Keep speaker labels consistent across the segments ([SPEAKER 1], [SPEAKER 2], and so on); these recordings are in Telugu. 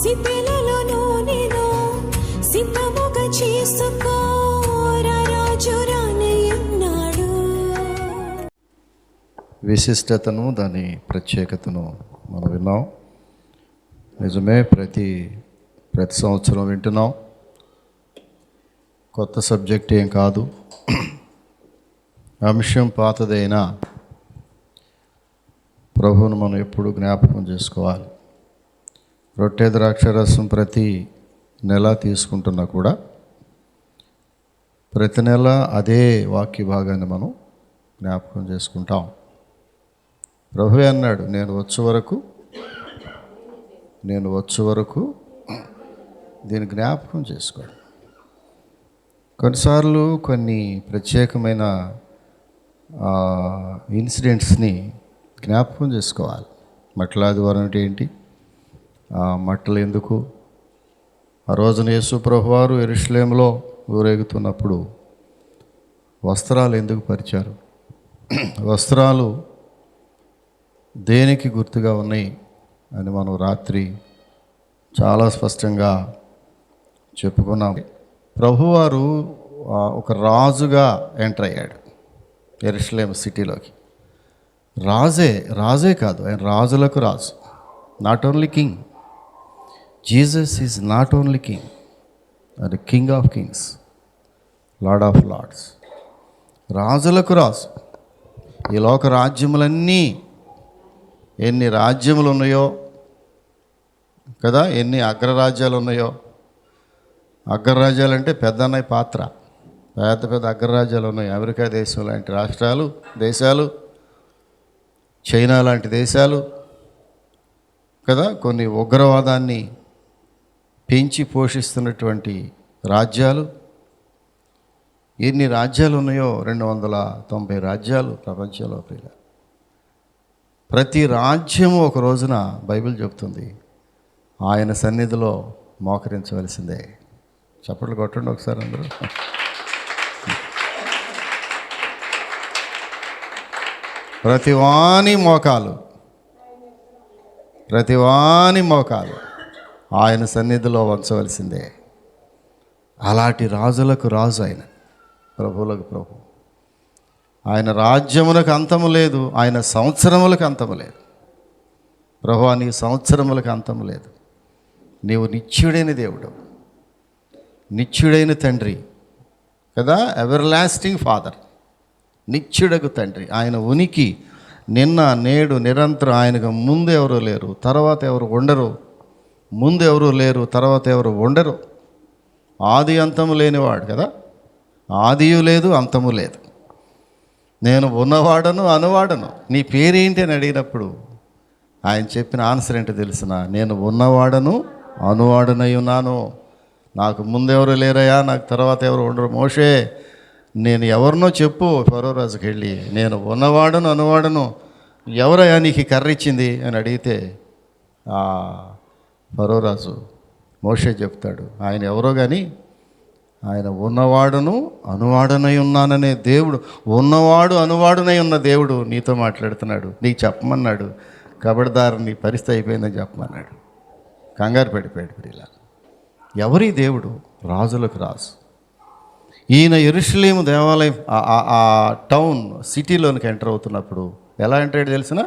[SPEAKER 1] సిద్ధెలలో నేను సిద్ధముగా చేసుకో రాజు రానయ్యున్నాడు.
[SPEAKER 2] విశిష్టతను దాని ప్రత్యేకతను మనం విన్నాం. నిజమే, ప్రతి సంవత్సరం వింటున్నాం. కొత్త సబ్జెక్ట్ ఏం కాదు, అంశం పాతదైనా ప్రభువును మనం ఎప్పుడు జ్ఞాపకం చేసుకోవాలి. రొట్టె ద్రాక్షరసం ప్రతి నెల తీసుకుంటున్నా కూడా ప్రతి నెల అదే వాక్య భాగాన్ని మనం జ్ఞాపకం చేసుకుంటాం. ప్రభువే అన్నాడు, నేను వచ్చే వరకు దీన్ని జ్ఞాపకం చేసుకోండి. కొన్నిసార్లు కొన్ని ప్రత్యేకమైన ఇన్సిడెంట్స్ని జ్ఞాపకం చేసుకోవాలి. మట్టల ఆదివారం అంటే ఏంటి, మట్టలు ఎందుకు, ఆ రోజున యేసు ప్రభువారు యెరూషలేములో ఊరేగుతున్నప్పుడు వస్త్రాలు ఎందుకు పరిచారు, వస్త్రాలు దేనికి గుర్తుగా ఉన్నాయి అని మనం రాత్రి చాలా స్పష్టంగా చెప్పుకున్నాం. ప్రభువారు ఒక రాజుగా ఎంటర్ అయ్యాడు యెరూషలేము సిటీలోకి. రాజే కాదు, ఆయన రాజులకు రాజు. Not only king, Jesus is not only king, అది king of kings, lord of lords, రాజులకు రాజు. ఈ లోక రాజ్యములన్నీ ఎన్ని రాజ్యములు ఉన్నాయో కదా, ఎన్ని అగ్రరాజ్యాలు ఉన్నాయో. అగ్రరాజ్యాలు అంటే పెద్ద అన్నయ్య పాత్ర. పెద్ద అగ్రరాజ్యాలు ఉన్నాయి. అమెరికా దేశం లాంటి దేశాలు, చైనా లాంటి దేశాలు కదా, కొన్ని ఉగ్రవాదాన్ని పెంచి పోషిస్తున్నటువంటి రాజ్యాలు. ఎన్ని రాజ్యాలు ఉన్నాయో, 290 రాజ్యాలు ప్రపంచంలో. ప్రతి రాజ్యము ఒక రోజున బైబిల్ చెప్తుంది ఆయన సన్నిధిలో మోకరించవలసిందే. చప్పట్లు కొట్టండి ఒకసారి అందరూ. ప్రతివాని మోకాలు ఆయన సన్నిధిలో వంచవలసిందే. అలాంటి రాజులకు రాజు ఆయన, ప్రభువులకు ప్రభు. ఆయన రాజ్యములకు అంతము లేదు, ఆయన సంవత్సరములకు అంతము లేదు. ప్రభువా, నీ సంవత్సరములకు అంతము లేదు. నీవు నిత్యుడైన దేవుడు, నిత్యుడైన తండ్రి కదా, ఎవర్ లాస్టింగ్ ఫాదర్, నిత్యుడకు తండ్రి. ఆయన ఉనికి నిన్న నేడు నిరంతరం. ఆయనకు ముందు ఎవరు లేరు, తర్వాత ఎవరు ఉండరు. ముందు ఎవరు లేరు, తర్వాత ఎవరు ఉండరు. ఆది అంతము లేనివాడు కదా, ఆదియు లేదు అంతము లేదు. నేను ఉన్నవాడను అనువాడను. నీ పేరేంటి అని అడిగినప్పుడు ఆయన చెప్పిన ఆన్సర్ ఏంటో తెలిసిన, నేను ఉన్నవాడను అనువాడనై ఉన్నాను. నాకు ముందెవరు లేరయ్యా, నాకు తర్వాత ఎవరు ఉండరు. మోషే, నేను ఎవరినో చెప్పు ఫరో రాజుకి వెళ్ళి, నేను ఉన్నవాడను అనువాడను, ఎవరయ్యా నీకు కర్ర ఇచ్చింది అని అడిగితే ఫరో రాజు మోషే చెప్తాడు, ఆయన ఎవరో కానీ ఆయన ఉన్నవాడును అనువాడనై ఉన్నాననే దేవుడు, ఉన్నవాడు అనువాడునై ఉన్న దేవుడు నీతో మాట్లాడుతున్నాడు. నీకు చెప్పమన్నాడు. కబడ్దారు, నీ పరిస్థితి అయిపోయిందని చెప్పమన్నాడు. కంగారు పడిపోయాడు. ఇలా ఎవరి దేవుడు? రాజులకు రాజు. ఈయన యెరూషలేము దేవాలయం ఆ టౌన్ సిటీలోనికి ఎంటర్ అవుతున్నప్పుడు ఎలా ఎంటర్ అయ్యాడు తెలిసిన?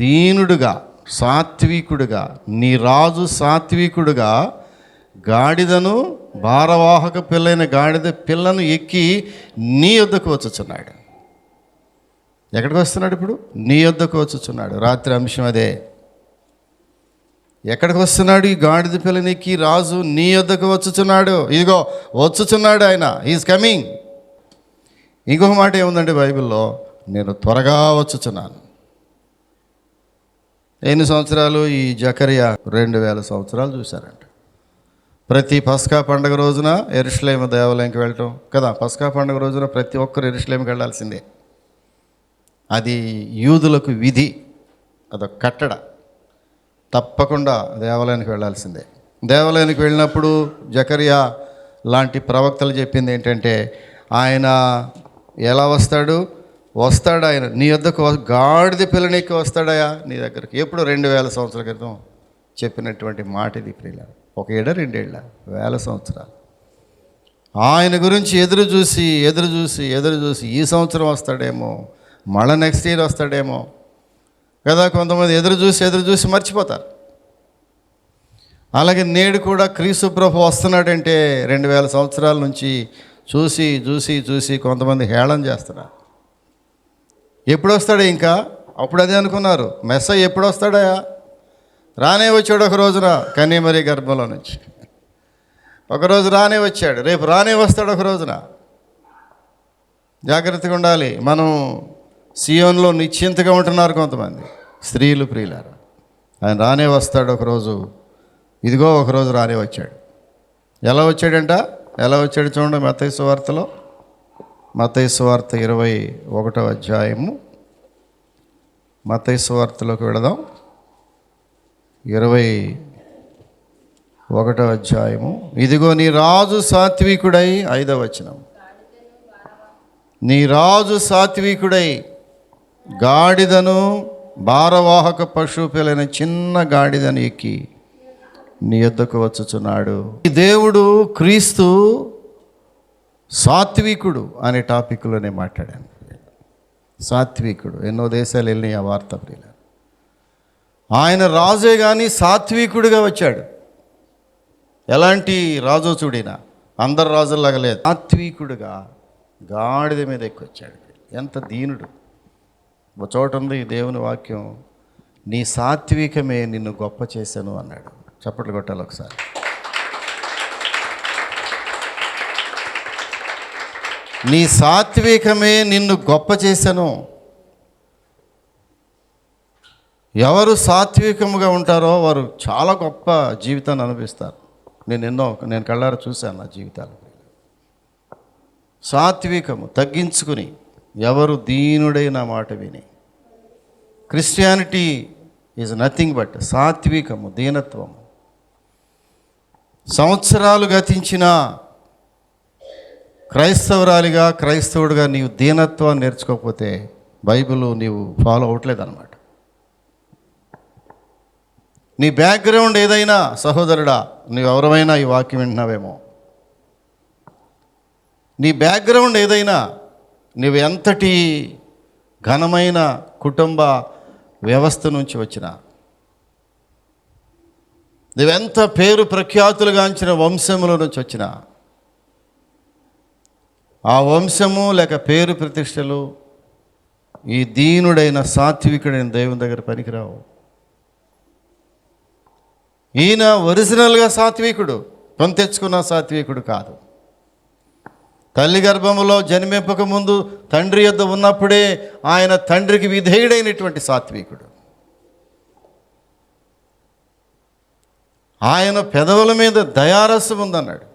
[SPEAKER 2] దీనుడుగా, సాత్వికుడుగా, నీ రాజు సాత్వికుడుగా గాడిదను, భారవాహక పిల్లైన గాడిద పిల్లను ఎక్కి నీ యొద్దకు వచ్చుచున్నాడు. ఎక్కడికి వస్తున్నాడు ఇప్పుడు? నీ యొద్దకు వచ్చుచున్నాడు. రాత్రి అంశం అదే. ఎక్కడికి వస్తున్నాడు? ఈ గాడిద పిల్లనికి రాజు నీ యొద్దకు వచ్చుచున్నాడు. ఇదిగో వచ్చుచున్నాడు ఆయన, ఈజ్ కమింగ్. ఇంకొక మాట ఏముందండి బైబిల్లో? నేను త్వరగా వచ్చుచున్నాను. ఎన్ని సంవత్సరాలు? ఈ జకరియా 2000 సంవత్సరాలు చూశారంట. ప్రతి పస్కా పండుగ రోజున యెరూషలేము దేవాలయంకి వెళ్ళటం కదా. పస్కా పండుగ రోజున ప్రతి ఒక్కరు యెరూషలేముకి వెళ్ళాల్సిందే. అది యూదులకు విధి, అదొక కట్టడ. తప్పకుండా దేవాలయానికి వెళ్ళాల్సిందే. దేవాలయానికి వెళ్ళినప్పుడు జకరియా లాంటి ప్రవక్తలు చెప్పింది ఏంటంటే, ఆయన ఎలా వస్తాడు? ఆయన నీ వద్దకు గాడిద పిల్లనికి వస్తాడయా నీ దగ్గరికి. ఎప్పుడు? 2000 సంవత్సరాల క్రితం చెప్పినటువంటి మాట ఇది ప్రియులారా. 1 ఏడా 2 ఏళ్ళ, వేల సంవత్సరాలు ఆయన గురించి ఎదురు చూసి ఈ సంవత్సరం వస్తాడేమో, మళ్ళీ నెక్స్ట్ ఇయర్ వస్తాడేమో కదా. కొంతమంది ఎదురు చూసి మర్చిపోతారు. అలాగే నేడు కూడా క్రీస్తు ప్రభు వస్తున్నాడంటే 2000 సంవత్సరాల నుంచి చూసి కొంతమంది హేళన చేస్తున్నారు. ఎప్పుడు వస్తాడు ఇంకా? అప్పుడు అదే అనుకున్నారు, మెస్సయ్య ఎప్పుడు వస్తాడా? రానే వచ్చాడు ఒక రోజున కన్యమరి గర్భంలో నుంచి. ఒకరోజు రానే వచ్చాడు, రేపు రానే వస్తాడు ఒక రోజున. జాగ్రత్తగా ఉండాలి. మనం సియోన్లో నిశ్చింతగా ఉంటున్నారు కొంతమంది స్త్రీలు ప్రియులారా. ఆయన రానే వస్తాడు ఒకరోజు. ఇదిగో ఒకరోజు రానే వచ్చాడు. ఎలా వచ్చాడు చూడండి. మత్తయి సువార్తలో, మత్తయి సువార్త 21వ అధ్యాయము, మత్తయి సువార్తలోకి వెళదాం. 21వ అధ్యాయము. ఇదిగో నీ రాజు సాత్వికుడై, 5వ వచనం, నీ రాజు సాత్వికుడై గాడిదను భారవాహక పశువు పిల్లైన చిన్న గాడిదను ఎక్కి నీ యొద్దకు వచ్చుచున్నాడు. ఈ దేవుడు క్రీస్తు సాత్వికుడు అనే టాపిక్లోనే మాట్లాడాను. సాత్వికుడు. ఎన్నో దేశాలు వెళ్ళినాయి ఆ వార్త ప్రియుల. ఆయన రాజే కానీ సాత్వికుడిగా వచ్చాడు. ఎలాంటి రాజు చూడినా అందరు రాజుల్లాగా లేదు, సాత్వికుడుగా గాడిద మీద ఎక్కి వచ్చాడు. ఎంత దీనుడు. ఒక చోట ఉంది దేవుని వాక్యం, నీ సాత్వికమే నిన్ను గొప్ప చేశాను అన్నాడు. చప్పట్లు కొట్టాలి ఒకసారి. నీ సాత్వికమే నిన్ను గొప్ప చేశాను. ఎవరు సాత్వికముగా ఉంటారో వారు చాలా గొప్ప జీవితాన్ని అనుభవిస్తారు. నేను కళ్ళారా చూశాను నా జీవితాలు. సాత్వికము, తగ్గించుకుని, ఎవరు దీనుడైన మాట విని. క్రిస్టియానిటీ ఈజ్ నథింగ్ బట్ సాత్వికము, దీనత్వము. సంవత్సరాలు గతించిన క్రైస్తవురాలిగా, క్రైస్తవుడిగా నీవు దీనత్వాన్ని నేర్చుకోకపోతే బైబిల్ నీవు ఫాలో అవ్వట్లేదన్నమాట. నీ బ్యాక్గ్రౌండ్ ఏదైనా, సహోదరుడా, నువ్వెవరమైనా ఈ వాక్యం వింటున్నావేమో, నీ బ్యాక్గ్రౌండ్ ఏదైనా, నువ్వు ఎంతటి ఘనమైన కుటుంబ వ్యవస్థ నుంచి వచ్చినా, నువ్వెంత పేరు ప్రఖ్యాతులుగాంచిన వంశముల నుంచి వచ్చినా, ఆ వంశము లేక పేరు ప్రతిష్టలు ఈ దీనుడైన సాత్వికుడైన దేవుని దగ్గర పనికిరావు. ఈయన ఒరిజినల్గా సాత్వికుడు, కొని తెచ్చుకున్న సాత్వికుడు కాదు. తల్లి గర్భములో జన్మింపక ముందు తండ్రి యొద్ద ఉన్నప్పుడే ఆయన తండ్రికి విధేయుడైనటువంటి సాత్వికుడు. ఆయన పెదవుల మీద దయారసం ఉందన్నాడు.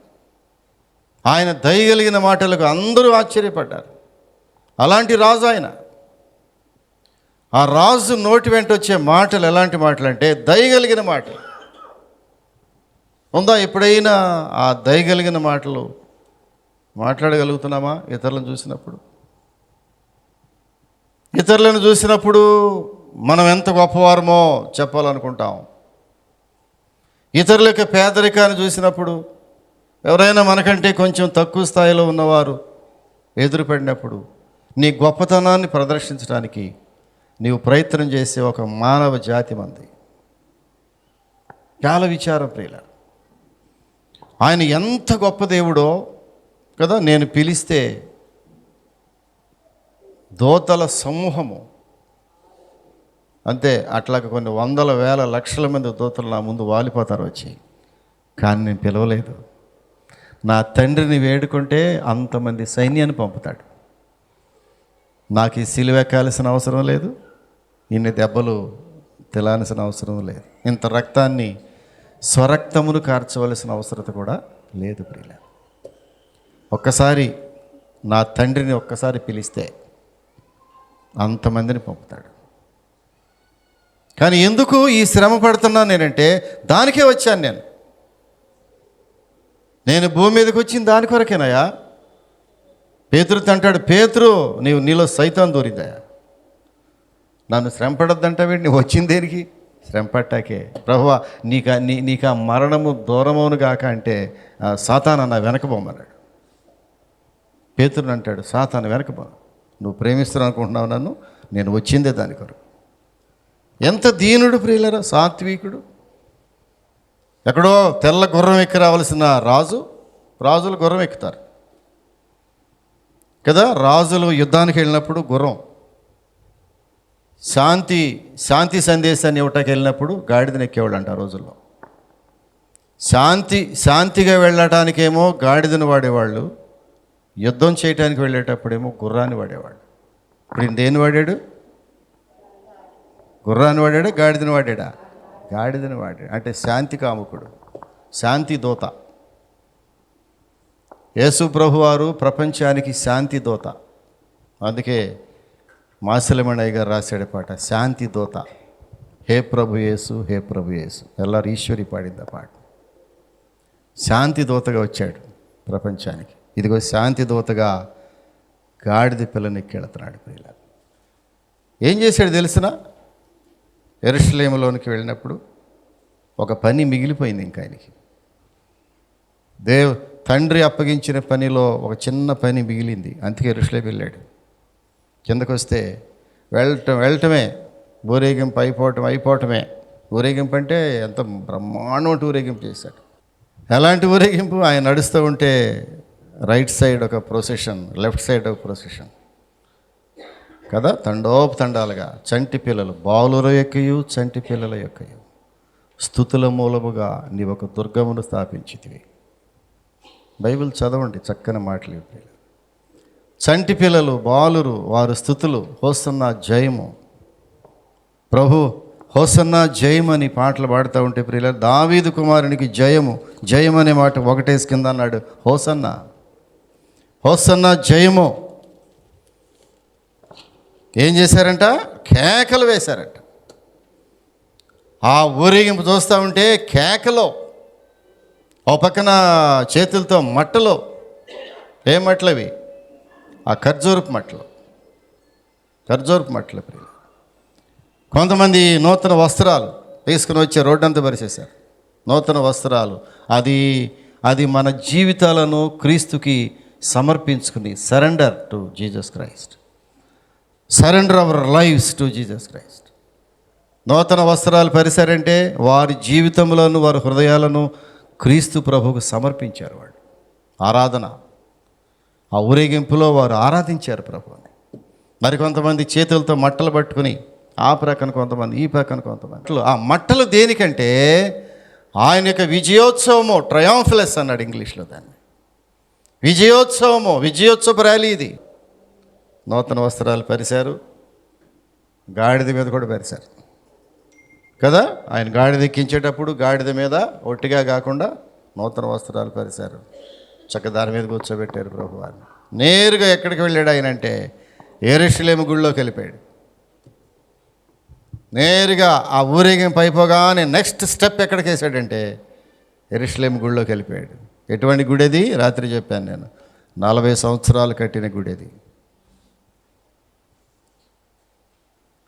[SPEAKER 2] ఆయన దయగలిగిన మాటలకు అందరూ ఆశ్చర్యపడ్డారు. అలాంటి రాజు ఆయన. ఆ రాజు నోటి వెంట వచ్చే మాటలు ఎలాంటి మాటలు అంటే దయగలిగిన మాటలు. ఉందా ఎప్పుడైనా ఆ దయగలిగిన మాటలు మాట్లాడగలుగుతున్నామా? ఇతరులను చూసినప్పుడు మనం ఎంత గొప్పవారమో చెప్పాలనుకుంటాం. ఇతరుల యొక్క పేదరికాన్ని చూసినప్పుడు, ఎవరైనా మనకంటే కొంచెం తక్కువ స్థాయిలో ఉన్నవారు ఎదురుపడినప్పుడు నీ గొప్పతనాన్ని ప్రదర్శించడానికి నీవు ప్రయత్నం చేసే ఒక మానవ జాతి మంది. చాలా విచారం ప్రియుల. ఆయన ఎంత గొప్ప దేవుడో కదా. నేను పిలిస్తే దోతల సమూహము, అంతే, అట్లాగ కొన్ని వందల వేల లక్షల మంది దోతలు నా ముందు వాలిపోతారు వచ్చి. కానీ నేను పిలవలేదు. నా తండ్రిని వేడుకుంటే అంతమంది సైన్యాన్ని పంపుతాడు. నాకు ఈ సిలువెక్కాల్సిన అవసరం లేదు, ఇన్ని దెబ్బలు తిలాల్సిన అవసరం లేదు, ఇంత రక్తాన్ని స్వరక్తమును కార్చవలసిన అవసరత కూడా లేదు ప్రియుల. ఒక్కసారి నా తండ్రిని ఒక్కసారి పిలిస్తే అంతమందిని పంపుతాడు. కానీ ఎందుకు ఈ శ్రమ పడుతున్నాను నేనంటే దానికే వచ్చాను. నేను భూమి మీదకి వచ్చింది దాని కొరకేనాయా. పేతురుతో అంటాడు, పేతురు నీలో సైతాన్ దూరిందయా, నన్ను శ్రమ పడొద్దంటావేంటి, నువ్వు వచ్చింది దేనికి? శ్రమ పట్టాకే ప్రభువా నీకు ఆ మరణము దూరమవును గాక అంటే సాతాను నా వెనకబోమన్నాడు. పేతురుని అంటాడు, సాతాను వెనకబో, నువ్వు ప్రేమిస్తున్నావు అనుకుంటున్నావు నన్ను, నేను వచ్చిందే దాని కొరకు. ఎంత దీనుడు ప్రియులరా, సాత్వికుడు. ఎక్కడో తెల్ల గుర్రం ఎక్కి రావాల్సిన రాజులు గుర్రం ఎక్కుతారు కదా. రాజులు యుద్ధానికి వెళ్ళినప్పుడు గుర్రం, శాంతి సందేశాన్ని ఇవ్వటానికి వెళ్ళినప్పుడు గాడిదని ఎక్కేవాళ్ళు అంట ఆ రోజుల్లో. శాంతిగా వెళ్ళటానికేమో గాడిదను వాడేవాళ్ళు, యుద్ధం చేయడానికి వెళ్ళేటప్పుడేమో గుర్రాన్ని వాడేవాళ్ళు. ఇప్పుడు ఈయన దేన్ని వాడాడు? గుర్రాన్ని వాడాడా, గాడిదని వాడాడా? గాడిదని వాడాడు. అంటే శాంతి కాముకుడు, శాంతి దూత. యేసు ప్రభువారు ప్రపంచానికి శాంతి దూత. అందుకే మాసిలమణయ్య గారు రాశాడు పాట, శాంతి దూత. హే ప్రభు యేసు, హే ప్రభు యేసు. ఎల్లారు ఈశ్వరి పాడింది ఆ పాట. శాంతి దూతగా వచ్చాడు ప్రపంచానికి. ఇదిగో శాంతి దూతగా గాడిద పిల్లని ఎక్కెళ్తున్నాడు. పిల్లలు ఏం చేశాడు తెలిసిన? యెరూషలేములోనికి వెళ్ళినప్పుడు ఒక పని మిగిలిపోయింది ఇంకా ఆయనకి. తండ్రి అప్పగించిన పనిలో ఒక చిన్న పని మిగిలింది. అందుకే యెరూషలేము వెళ్ళాడు. కిందకు వస్తే వెళ్ళటమే, ఊరేగింపు అయిపోవటమే. ఊరేగింపు అంటే ఎంత బ్రహ్మాండం ఊరేగింపు చేశాడు. ఎలాంటి ఊరేగింపు? ఆయన నడుస్తూ ఉంటే రైట్ సైడ్ ఒక ప్రొసెషన్, లెఫ్ట్ సైడ్ ఒక ప్రొసెషన్ కదా, తండాలుగా చంటి పిల్లలు, బాలుర యొక్కయు చంటి పిల్లల యొక్కయు స్తుతుల మూలముగా నీ ఒక దుర్గమును స్థాపించితివి. బైబిల్ చదవండి, చక్కని మాటలు. చంటి పిల్లలు, బాలురు, వారు స్తుతులు, హోసన్నా జయము, ప్రభు హోసన్నా జయం అని పాటలు పాడుతూ ఉంటే ప్రియుల, దావీదు కుమారునికి జయము, జయం అనే మాట ఒకటేసి కింద అన్నాడు. హోసన్నా జయము. ఏం చేశారంట? కేకలు వేశారంట. ఆ ఊరేగింపు చూస్తూ ఉంటే కేకలో, ఓ పక్కన చేతులతో మట్టలో, ఏ మట్టలు అవి? ఆ ఖర్జూరపు మట్టలు ప్రియులు. కొంతమంది నూతన వస్త్రాలు తీసుకుని వచ్చే రోడ్డంతా పరిచేశారు. నూతన వస్త్రాలు, అది మన జీవితాలను క్రీస్తుకి సమర్పించుకుని, surrender to Jesus Christ, surrender our lifes to Jesus Christ. నూతన వస్త్రాలు పరిచారంటే వారి జీవితంలోను వారి హృదయాలను క్రీస్తు ప్రభువుకు సమర్పించారు. వాళ్ళు ఆరాధన, ఆ ఊరేగింపులో వారు ఆరాధించారు ప్రభువుని. మరికొంతమంది చేతులతో మట్టలు పట్టుకుని, ఆ ప్రక్కన కొంతమంది, ఈ ప్రక్కన కొంతమంది. ఆ మట్టలు దేనికంటే ఆయన యొక్క విజయోత్సవము, ట్రయాంఫ్లెస్ అన్నాడు ఇంగ్లీష్లో దాన్ని. విజయోత్సవ ర్యాలీ ఇది. నూతన వస్త్రాలు పరిచారు, గాడిద మీద కూడా పరిచారు కదా. ఆయన గాడిద ఎక్కించేటప్పుడు గాడిద మీద ఒట్టిగా కాకుండా నూతన వస్త్రాలు పరిచారు. చక్కదాని మీద కూర్చోబెట్టారు ప్రభువారిని. నేరుగా ఎక్కడికి వెళ్ళాడు ఆయన అంటే యెరూషలేము గుడిలోకి వెళ్ళిపోయాడు. నేరుగా ఆ ఊరేగింపు అయిపోగానే నెక్స్ట్ స్టెప్ ఎక్కడికి వేసాడంటే యెరూషలేము గుడిలోకి వెళ్ళిపోయాడు. ఎటువంటి గుడి అది? రాత్రి చెప్పాను నేను, 40 సంవత్సరాలు కట్టిన గుడి అది.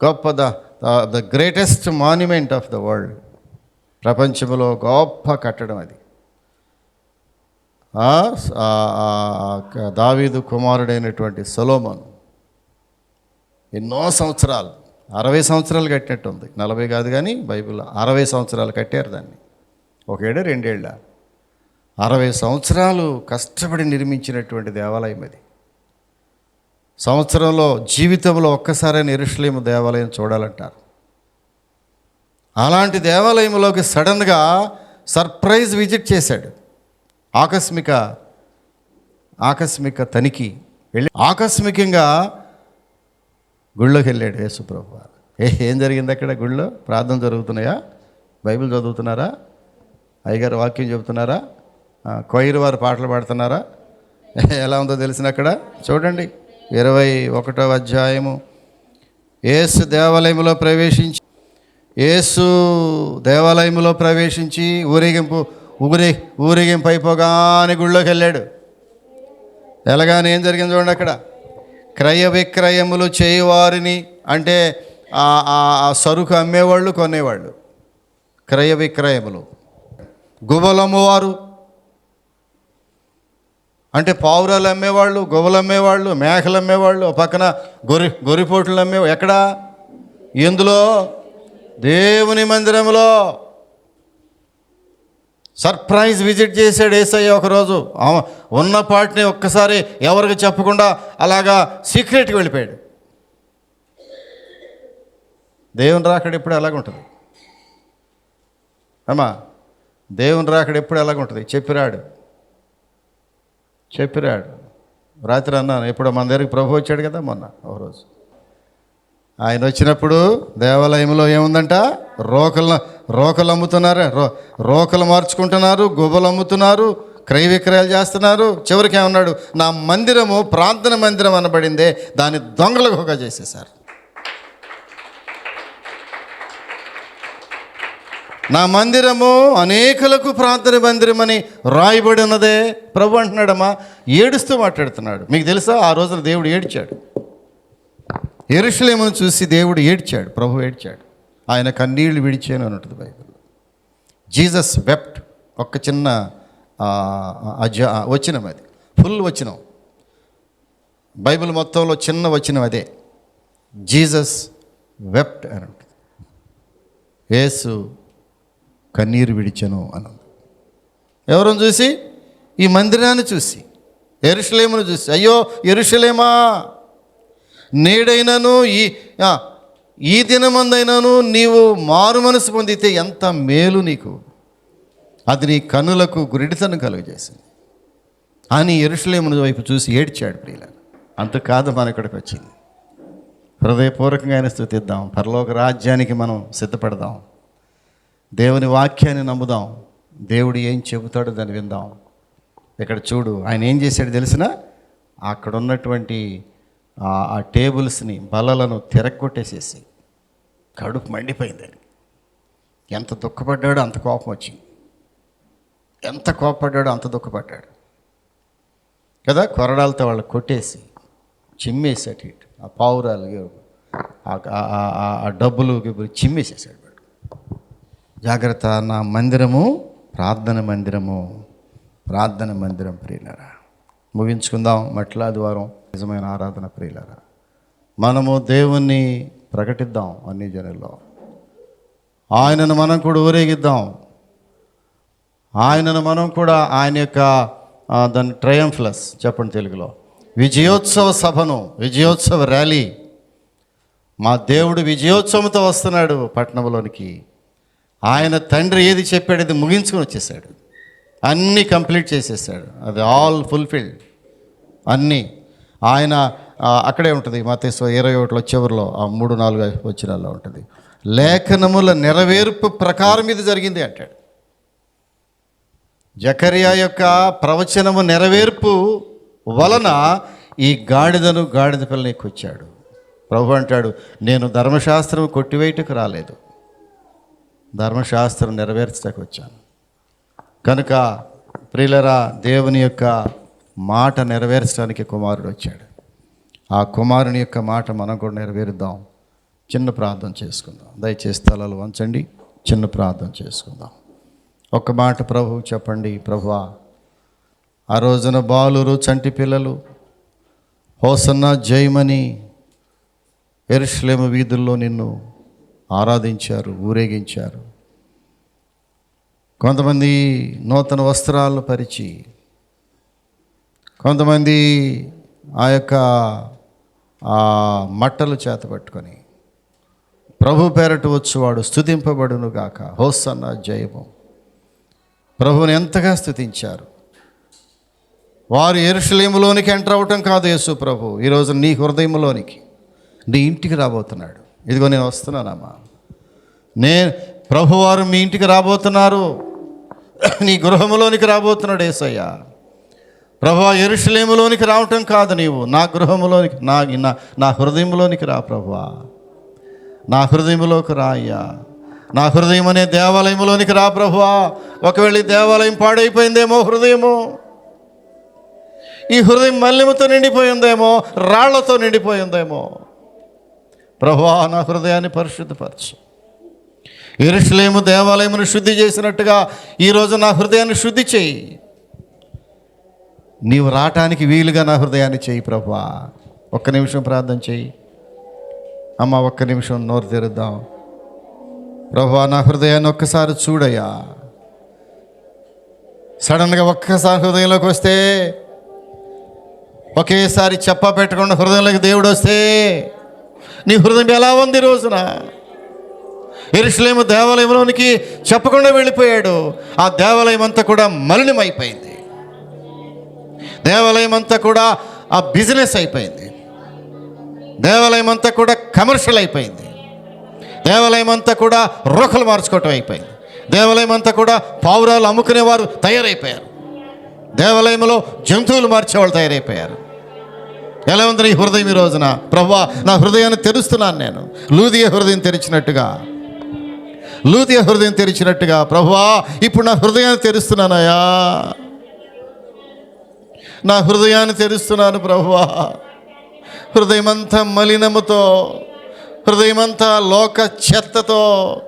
[SPEAKER 2] గొప్ప the greatest monument of the world. ప్రపంచంలో గొప్ప కట్టడం అది. దావీదు కుమారుడైనటువంటి సొలొమోను ఎన్నో సంవత్సరాలు, 60 సంవత్సరాలు కట్టినట్టు ఉంది, 40 కాదు కానీ బైబిల్లో 60 సంవత్సరాలు కట్టారు దాన్ని. 1 ఏడా 2 ఏళ్ళ 60 సంవత్సరాలు కష్టపడి నిర్మించినటువంటి దేవాలయం అది. సంవత్సరంలో జీవితంలో ఒక్కసారైనా యెరూషలేము దేవాలయం చూడాలంటారు. అలాంటి దేవాలయంలోకి సడన్గా సర్ప్రైజ్ విజిట్ చేశాడు. ఆకస్మిక తనిఖీ వెళ్ళి ఆకస్మికంగా గుళ్ళోకి వెళ్ళాడు యేసుప్రభు వారు. ఏం జరిగింది అక్కడ? గుళ్ళో ప్రార్థన జరుగుతున్నాయా? బైబిల్ చదువుతున్నారా? అయ్యగారు వాక్యం చెబుతున్నారా? కొయిర్ వారు పాటలు పాడుతున్నారా? ఎలా ఉందో తెలిసిన అక్కడ చూడండి. 21వ అధ్యాయము. యేసు దేవాలయంలో ప్రవేశించి ఊరేగింపు అయిపోగానే గుళ్ళోకి వెళ్ళాడు. ఎలాగానే ఏం జరిగింది చూడండి అక్కడ. క్రయ విక్రయములు చేయవారిని, అంటే ఆ సరుకు అమ్మేవాళ్ళు కొనేవాళ్ళు, క్రయ విక్రయములు. గువ్వలమ్మవారు అంటే పావురాలు అమ్మేవాళ్ళు, గువ్వలు అమ్మేవాళ్ళు, మేకలు అమ్మేవాళ్ళు, పక్కన గొర్రెపోట్లు అమ్మేవాళ్ళు. ఎక్కడ? ఎందులో? దేవుని మందిరంలో. సర్ప్రైజ్ విజిట్ చేశాడు యేసయ్య ఒకరోజు. ఉన్న పాటిని ఒక్కసారి ఎవరికి చెప్పకుండా అలాగా సీక్రెట్కి వెళ్ళిపోయాడు. దేవుని రాకడ ఎప్పుడు ఎలాగుంటుంది అమ్మా? దేవుని రాకడ ఎప్పుడు ఎలాగుంటుంది? చెప్పిరాడు. రాత్రి అన్నాను, ఎప్పుడో మన దగ్గరికి ప్రభు వచ్చాడు కదా మొన్న ఒకరోజు. ఆయన వచ్చినప్పుడు దేవాలయంలో ఏముందంట? రోకలు అమ్ముతున్నారు, రోకలు మార్చుకుంటున్నారు, గువ్వలు అమ్ముతున్నారు, క్రయ విక్రయాలు చేస్తున్నారు. చివరికి ఏమన్నాడు? నా మందిరము ప్రార్థన మందిరం అనబడిందే, దాన్ని దొంగలకు ఒక చేసేశారు. నా మందిరము అనేకులకు ప్రార్థన మందిరం అని రాయబడి ఉన్నదే. ప్రభు అంటున్నాడమ్మా, ఏడుస్తూ మాట్లాడుతున్నాడు. మీకు తెలుసా, ఆ రోజున దేవుడు ఏడ్చాడు. యెరూషలేమును చూసి దేవుడు ఏడ్చాడు, ప్రభు ఏడ్చాడు. ఆయన కన్నీళ్లు విడిచాను అని ఉంటుంది బైబిల్. Jesus wept. ఒక్క చిన్న వచనం అది, ఫుల్ వచనం. బైబిల్ మొత్తంలో చిన్న వచనం అదే, జీసస్ వెప్ట్ అని ఉంటుంది. యేసు కన్నీరు విడిచెను అన్నది. ఎవరిని చూసి? ఈ మందిరాన్ని చూసి, యెరూషలేమును చూసి. అయ్యో యెరూషలేమా, నేడైనాను ఈ దినమందైనాను నీవు మారు మనసు పొందితే ఎంత మేలు నీకు, అది నీ కన్నులకు గురిడితనం కలుగజేసింది అని యెరూషలేమును వైపు చూసి ఏడ్చాడు. ప్రియులారా, అంత కాదు మన ఇక్కడికి వచ్చింది. హృదయపూర్వకంగా ఆయన స్తుతిద్దాం. పరలోక రాజ్యానికి మనం సిద్ధపడదాం. దేవుని వాక్యాన్ని నమ్ముదాం. దేవుడు ఏం చెబుతాడో దాన్ని విందాం. ఇక్కడ చూడు, ఆయన ఏం చేశాడు తెలిసిన? అక్కడ ఉన్నటువంటి ఆ టేబుల్స్ని, బల్లలను తిరగొట్టేసేసి కడుపు మండిపోయింది. ఎంత దుఃఖపడ్డాడో అంత కోపం వచ్చింది. ఎంత కోపపడ్డాడో అంత దుఃఖపడ్డాడు కదా. కొరడాలతో వాళ్ళు కొట్టేసి చిమ్మేసి అటు ఇటు ఆ పావురాలు, ఆ డబ్బులు చిమ్మేసేసాడు. జాగ్రత్త. నా మందిరము ప్రార్థన మందిరం ప్రియులారా. ముగించుకుందాం. మట్లాది వారం నిజమైన ఆరాధన ప్రియులారా. మనము దేవుణ్ణి ప్రకటిద్దాం అన్ని జనుల్లో. ఆయనను మనం కూడా ఊరేగిద్దాం. ఆయనను మనం కూడా ఆయన యొక్క దాన్ని ట్రయంఫ్లస్ చెప్పండి తెలుగులో, విజయోత్సవ సభను, విజయోత్సవ ర్యాలీ. మా దేవుడు విజయోత్సవంతో వస్తున్నాడు పట్టణంలోనికి. ఆయన తండ్రి ఏది చెప్పాడు అది ముగించుకొని వచ్చేసాడు. అన్నీ కంప్లీట్ చేసేసాడు. అది ఆల్ ఫుల్ఫిల్డ్ అన్నీ. ఆయన అక్కడే ఉంటుంది మత్తయి 21 చివరిలో ఆ 3-4 వచనాల్లో ఉంటుంది. లేఖనముల నెరవేర్పు ప్రకారం ఇది జరిగింది అంటాడు. జకరియా యొక్క ప్రవచనము నెరవేర్పు వలన ఈ గాడిద పిల్లని ఎక్కొచ్చాడు. ప్రభు అంటాడు, నేను ధర్మశాస్త్రం కొట్టివేయటకు రాలేదు, ధర్మశాస్త్రం నెరవేర్చడానికి వచ్చాను. కనుక ప్రియులరా, దేవుని యొక్క మాట నెరవేర్చడానికి కుమారుడు వచ్చాడు. ఆ కుమారుని యొక్క మాట మనం కూడా నెరవేరుద్దాం. చిన్న ప్రార్థన చేసుకుందాం. దయచేసి తలలు వంచండి, చిన్న ప్రార్థన చేసుకుందాం. ఒక్క మాట ప్రభువు చెప్పండి. ప్రభువా, ఆ రోజున బాలురు, చంటి పిల్లలు హోసన్నా జయమని యెరూషలేము వీధుల్లో నిన్ను ఆరాధించారు, ఊరేగించారు. కొంతమంది నూతన వస్త్రాలను పరిచి, కొంతమంది ఆ యొక్క మట్టలు చేతపట్టుకొని ప్రభు పేరట వచ్చువాడు స్తుతింపబడును గాక, హోసన్నా జయము. ప్రభువుని ఎంతగా స్తుతించారు. వారు యెరూషలేములోనికి ఎంటర్ అవటం కాదు యేసు ప్రభు ఈరోజు నీ హృదయంలోనికి, నీ ఇంటికి రాబోతున్నాడు. ఇదిగో నేను వస్తున్నానమ్మా, ప్రభువారు మీ ఇంటికి రాబోతున్నారు, నీ గృహములోనికి రాబోతున్నాడు యేసయ్య. ప్రభువా, యెరూషలేములోనికి రావటం కాదు, నీవు నా గృహములోనికి, నా హృదయంలోనికి రా ప్రభువా, నా హృదయంలోకి రా అయ్యా, నా హృదయం అనే దేవాలయంలోనికి రా ప్రభువా. ఒకవేళ ఈ దేవాలయం పాడైపోయిందేమో, హృదయము, ఈ హృదయం మల్లెముతో నిండిపోయిందేమో, రాళ్లతో నిండిపోయిందేమో. ప్రభువా, నా హృదయాన్ని పరిశుద్ధపరచు. యెరూషలేము దేవాలయమును శుద్ధి చేసినట్టుగా ఈరోజు నా హృదయాన్ని శుద్ధి చేయి. నీవు రావటానికి వీలుగా నా హృదయాన్ని చేయి ప్రభువా. ఒక్క నిమిషం ప్రార్థన చేయి. అమ్మ ఒక్క నిమిషం నోరు తెరుద్దాం. ప్రభువా నా హృదయాన్ని ఒక్కసారి చూడయ్యా. సడన్గా ఒక్కసారి హృదయంలోకి వస్తే, ఒకేసారి చెప్పా పెట్టకుండా హృదయంలోకి దేవుడు వస్తే నీ హృదయం ఎలా ఉంది రోజున? యెరూషలేము దేవాలయంలోనికి చెప్పకుండా వెళ్ళిపోయాడు. ఆ దేవాలయం అంతా కూడా మలినమైపోయింది. దేవాలయం అంతా కూడా ఆ బిజినెస్ అయిపోయింది. దేవాలయం అంతా కూడా కమర్షియల్ అయిపోయింది. దేవాలయం అంతా కూడా రోకలు మార్చుకోవటం అయిపోయింది. దేవాలయం అంతా కూడా పావురాలు అమ్ముకునేవారు తయారైపోయారు. దేవాలయంలో జంతువులు మార్చేవాళ్ళు తయారైపోయారు. ఎలా ఉంది నీ హృదయం ఈ రోజున? ప్రభువా నా హృదయాన్ని తెరుస్తున్నాను నేను. లూదియ హృదయం తెరిచినట్టుగా ప్రభువా ఇప్పుడు నా హృదయాన్ని తెరుస్తున్నానయ్యా. నా హృదయాన్ని తెరుస్తున్నాను ప్రభువా. హృదయమంతా మలినముతో, హృదయమంతా లోక చెత్తతో,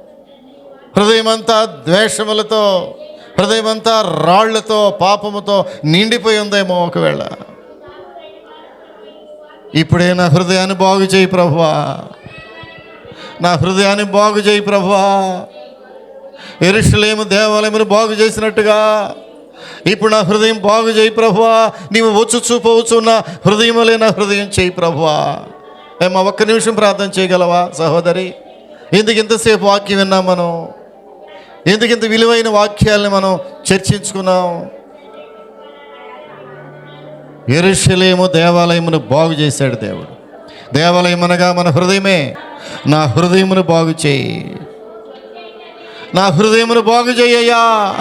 [SPEAKER 2] హృదయమంతా ద్వేషములతో, హృదయమంతా రాళ్లతో, పాపముతో నిండిపోయి ఉందేమో ఒకవేళ. ఇప్పుడే నా హృదయాన్ని బాగు చేయి ప్రభువా. నా హృదయాన్ని బాగు చేయి ప్రభువా. యెరూషలేము దేవాలయమును బాగు చేసినట్టుగా ఇప్పుడు నా హృదయం బాగు చేయి ప్రభువా. నీవు వచ్చు చూపవచ్చున్న హృదయములే నా హృదయం చేయి ప్రభువా. ఏమో ఒక్క నిమిషం ప్రార్థన చేయగలవా సహోదరి? ఎందుకు ఇంతసేపు వాక్యం విన్నాం మనం? ఎందుకు ఇంత విలువైన వాక్యాలని మనం చర్చించుకున్నాం? యెరూషలేము దేవాలయమును బాగు చేశాడు దేవుడు. దేవాలయం అనగా మన హృదయమే. నా హృదయమును బాగు చేయి. నా హృదయమును బాగు చేయయ్యా.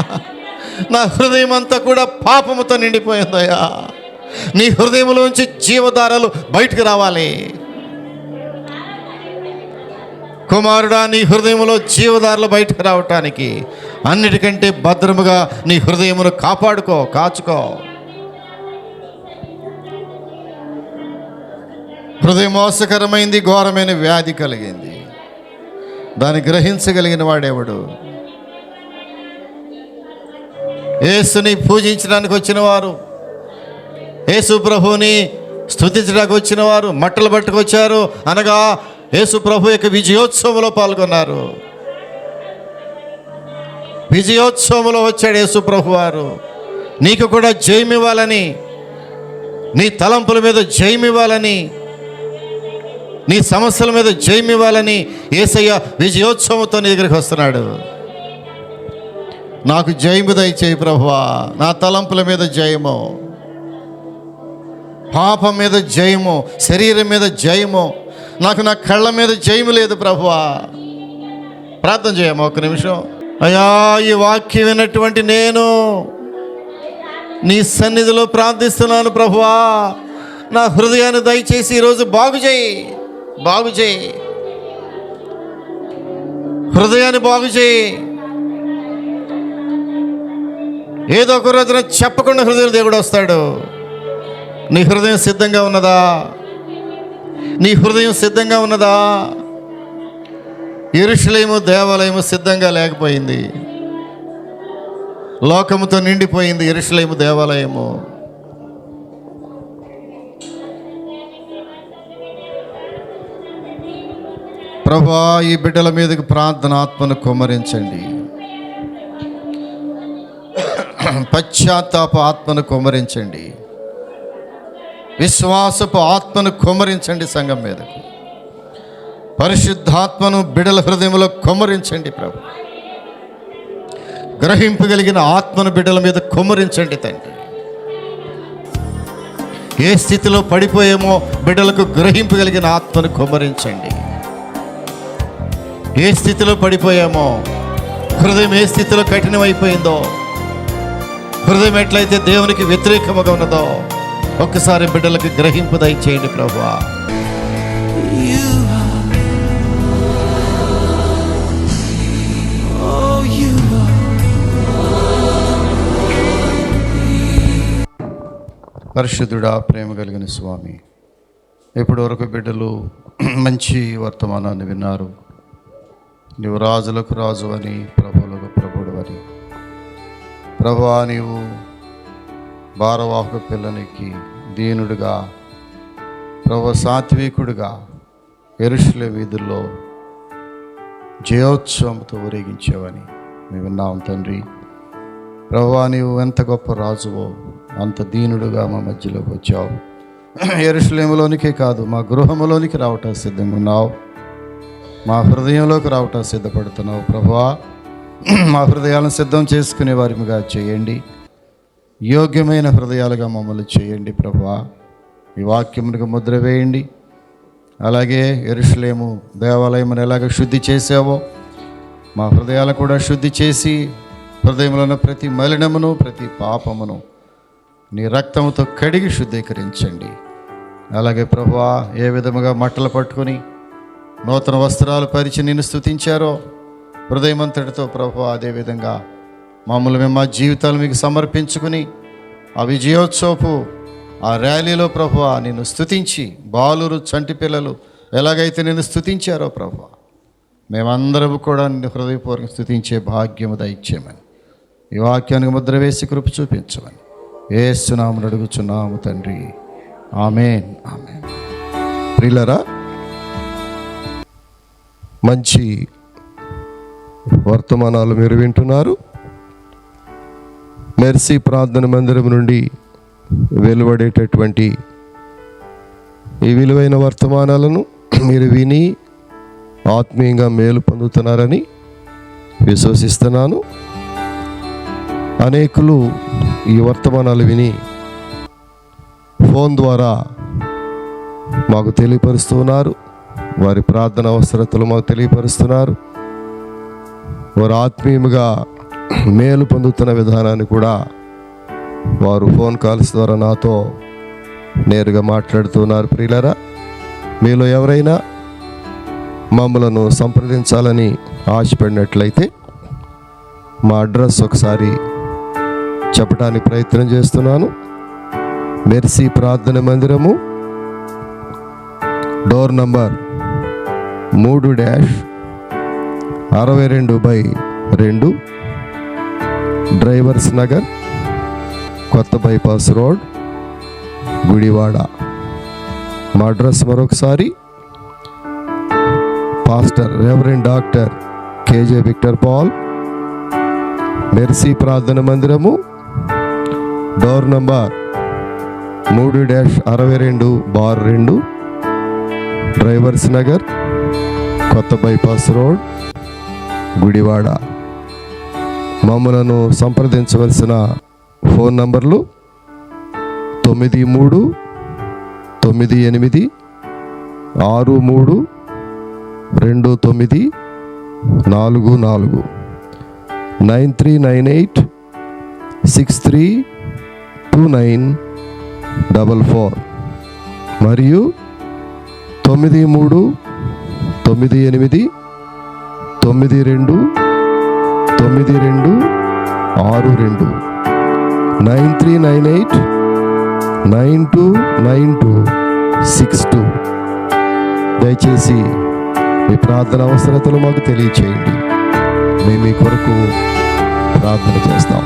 [SPEAKER 2] నా హృదయం అంతా కూడా పాపముతో నిండిపోయిందయ్యా. నీ హృదయంలోంచి జీవధారలు బయటకు రావాలి. కుమారుడా నీ హృదయంలో జీవధారలు బయటకు రావటానికి అన్నిటికంటే భద్రముగా నీ హృదయమును కాచుకో. హృదయం మోసకరమైంది, ఘోరమైన వ్యాధి కలిగింది. దాన్ని గ్రహించగలిగిన వాడెవడు? యేసుని పూజించడానికి వచ్చిన వారు, యేసు ప్రభువుని స్తుతించడానికి వచ్చిన వారు మట్టలు పట్టుకొచ్చారు అనగా యేసు ప్రభు యొక్క విజయోత్సవంలో పాల్గొన్నారు. విజయోత్సవంలో వచ్చాడు యేసు ప్రభు వారు. నీకు కూడా జయమివ్వాలని, నీ తలంపుల మీద జయమివ్వాలని, నీ సమస్యల మీద జయమివ్వాలని యేసయ్య విజయోత్సవంతో నీ దగ్గరికి వస్తున్నాడు. నాకు జయము దయచేయి ప్రభువా. నా తలంపుల మీద జయము, పాపం మీద జయము, శరీరం మీద జయము. నాకు నా కళ్ళ మీద జయము లేదు ప్రభువా. ప్రార్థన చేయమా ఒక్క నిమిషం. అయ్యా ఈ వాక్యం విన్నటువంటి నేను నీ సన్నిధిలో ప్రార్థిస్తున్నాను ప్రభువా. నా హృదయాన్ని దయచేసి ఈరోజు బాగు చేయి. హృదయాన్ని బాగు చేయి. ఏదో ఒక రోజున చెప్పకుండా హృదయం దేవుడు వస్తాడు. నీ హృదయం సిద్ధంగా ఉన్నదా? నీ హృదయం సిద్ధంగా ఉన్నదా? యెరూషలేము దేవాలయము సిద్ధంగా లేకపోయింది. లోకముతో నిండిపోయింది యెరూషలేము దేవాలయము. ప్రభువా ఈ బిడ్డల మీదకి ప్రార్థన ఆత్మను కుమ్మరించండి. పశ్చాత్తాప ఆత్మను కుమ్మరించండి. విశ్వాసపు ఆత్మను కుమ్మరించండి. సంఘం మీదకు పరిశుద్ధాత్మను బిడ్డల హృదయంలో కుమ్మరించండి ప్రభు. గ్రహింపగలిగిన ఆత్మను బిడ్డల మీద కుమ్మరించండి తండ్రి. ఏ స్థితిలో పడిపోయేమో బిడ్డలకు గ్రహింపగలిగిన ఆత్మను కుమ్మరించండి. ఏ స్థితిలో పడిపోయామో, హృదయం ఏ స్థితిలో కఠినమైపోయిందో, హృదయం ఎట్లయితే దేవునికి వ్యతిరేకముగా ఉన్నదో ఒక్కసారి బిడ్డలకు గ్రహింపు దయచేయండి ప్రభువా. పరిశుద్ధుడా, ప్రేమ కలిగిన స్వామి, ఇప్పటి వరకు బిడ్డలు మంచి వర్తమానాన్ని విన్నారు. నీవు రాజులకు రాజు అని, ప్రభువులకు ప్రభుడు అని. ప్రభువా, నీవు భారవాహక పిల్లనికి దీనుడుగా, ప్రభు సాత్వికుడుగా యెరూషలేము వీధుల్లో జయోత్సవంతో ఊరేగించావని మేము విన్నాం తండ్రి. ప్రభువా, నీవు ఎంత గొప్ప రాజువో అంత దీనుడుగా మా మధ్యలోకి వచ్చావు. యెరూషలేములోనికే కాదు, మా గృహములోనికి రావటం సిద్ధంగా ఉన్నావు. మా హృదయంలోకి రావటం సిద్ధపడుతున్నావు. ప్రభువా, మా హృదయాలను సిద్ధం చేసుకునే వారిగా చేయండి. యోగ్యమైన హృదయాలుగా మమ్మల్ని చేయండి. ప్రభువా, ఈ వాక్యమునికి ముద్ర వేయండి. అలాగే యెరూషలేము దేవాలయమును ఎలాగ శుద్ధి చేసావో మా హృదయాలు కూడా శుద్ధి చేసి, హృదయంలో ఉన్న ప్రతి మలినమును, ప్రతి పాపమును నీ రక్తముతో కడిగి శుద్ధీకరించండి. అలాగే ప్రభువా, ఏ విధముగా మట్టలు పట్టుకొని నూతన వస్త్రాలు పరిచి నిన్ను స్తుతించారో హృదయమంతటితో ప్రభువా, అదేవిధంగా మమ్మల్ని మేము మా జీవితాలు మీకు సమర్పించుకుని ఆ విజయోత్సవపు ఆ ర్యాలీలో ప్రభువా నిన్ను స్తుతించి, బాలురు చంటి పిల్లలు ఎలాగైతే నిన్ను స్తుతించారో ప్రభువా, మేమందరము కూడా నిన్ను హృదయపూర్వకంగా స్తుతించే భాగ్యము దయచేయమని, ఈ వాక్యానికి ముద్ర వేసి కృప చూపించమని యేసు నామమున అడుగుచున్నాము తండ్రి. ఆమేన్, ఆమేన్. ప్రియులారా, మంచి వర్తమానాలు మీరు వింటున్నారు. మెర్సీ ప్రార్థన మందిరం నుండి వెలువడేటటువంటి ఈ విలువైన వర్తమానాలను మీరు విని ఆత్మీయంగా మేలు పొందుతున్నారని విశ్వసిస్తున్నాను. అనేకులు ఈ వర్తమానాలు విని ఫోన్ ద్వారా మాకు తెలియపరుస్తున్నారు. వారి ప్రార్థన అవసరతలు మాకు తెలియపరుస్తున్నారు. వారు ఆత్మీయముగా మేలు పొందుతున్న విధానాన్ని కూడా వారు ఫోన్ కాల్స్ ద్వారా నాతో నేరుగా మాట్లాడుతున్నారు. ప్రియులారా, మీలో ఎవరైనా మమ్మలను సంప్రదించాలని ఆశపడినట్లయితే మా అడ్రస్ ఒకసారి చెప్పడానికి ప్రయత్నం చేస్తున్నాను. మెర్సీ ప్రార్థన మందిరము, డోర్ నంబర్ 3-62/2, డ్రైవర్స్ నగర్, కొత్త బైపాస్ రోడ్, గుడివాడ. మా అడ్రస్ మరొకసారి, pastor reverend doctor K J Victor Paul, mercy ప్రార్థన మందిరము, డోర్ నంబర్ 3-62/2, డ్రైవర్స్ నగర్, కొత్త బైపాస్ రోడ్, గుడివాడ. మమ్మలను సంప్రదించవలసిన ఫోన్ నంబర్లు 9398632944, 9398632944 మరియు 9398929262. దయచేసి మీ ప్రార్థన అవసరతలు మాకు తెలియచేయండి. మేము మీ కొరకు ప్రార్థన చేస్తాం.